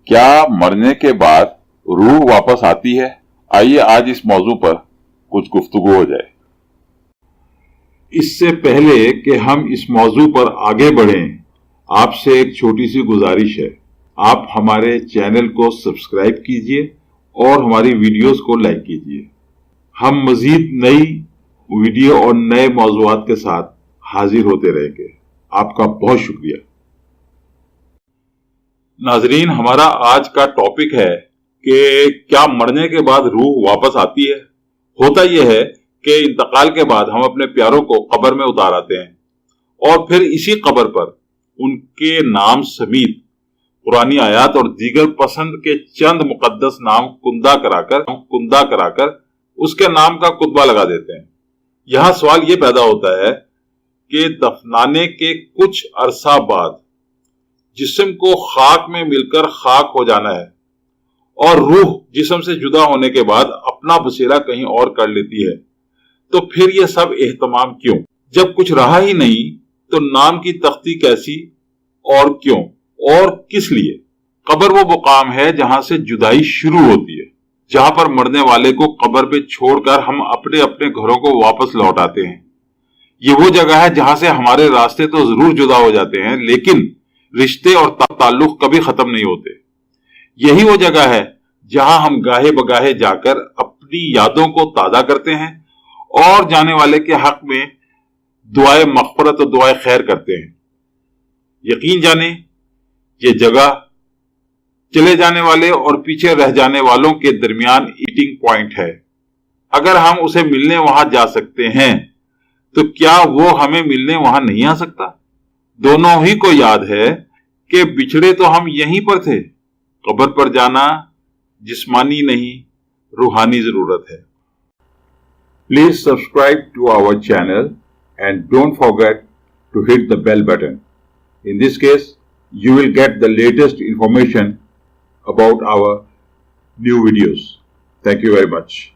क्या मरने के बाद रूह वापस आती है? आइए आज इस मौजू पर कुछ गुफ्तगू हो जाए। इससे पहले कि हम इस मौजू पर आगे बढ़ें, आपसे एक छोटी सी गुजारिश है। आप हमारे चैनल को सब्सक्राइब कीजिए और हमारी वीडियोस को लाइक कीजिए। हम मजीद नई वीडियो और नए मौजूआत के साथ हाजिर होते रहेंगे। आपका बहुत शुक्रिया। नाजरीन, हमारा आज का टॉपिक है कि क्या मरने के बाद रूह वापस आती है। होता यह है कि इंतकाल के बाद हम अपने प्यारों को कब्र में उतार आते हैं और फिर इसी कब्र पर उनके नाम समेत पुरानी आयत और दीगर पसंद के चंद मुकद्दस नाम कुंदा कराकर उसके नाम का कुतबा लगा देते हैं। यहां सवाल यह पैदा होता है कि दफनाने के कुछ अरसा बाद जिस्म को खाक में मिलकर खाक हो जाना है और रूह जिस्म से जुदा होने के बाद अपना बसेरा कहीं और कर लेती है, तो फिर यह सब एहतमाम क्यों? जब कुछ रहा ही नहीं तो नाम की तख्ती कैसी और क्यों और किस लिए? कब्र वो मुकाम है जहां से जुदाई शुरू होती है, जहां पर मरने वाले को कब्र पे छोड़कर हम अपने अपने घरों को वापस लौट आते हैं। ये वो जगह है जहां से हमारे रास्ते तो जरूर जुदा हो जाते हैं, लेकिन रिश्ते और ताल्लुक कभी खत्म नहीं होते। यही वो जगह है जहां हम गाहे बगाहे जाकर अपनी यादों को ताजा करते हैं और जाने वाले के हक में दुआए मग़फ़िरत और दुआए खैर करते हैं। यकीन जाने ये जगह चले जाने वाले और पीछे रह जाने वालों के दरमियान ईटिंग पॉइंट है। अगर हम उसे मिलने वहां जा सकते हैं तो क्या वो हमें मिलने वहां नहीं आ सकता? दोनों ही को याद है कि बिछड़े तो हम यहीं पर थे। कब्र पर जाना जिस्मानी नहीं रूहानी जरूरत है। Please subscribe to our channel and don't forget to hit the bell button. In this case, you will get the latest information about our new videos. Thank you very much.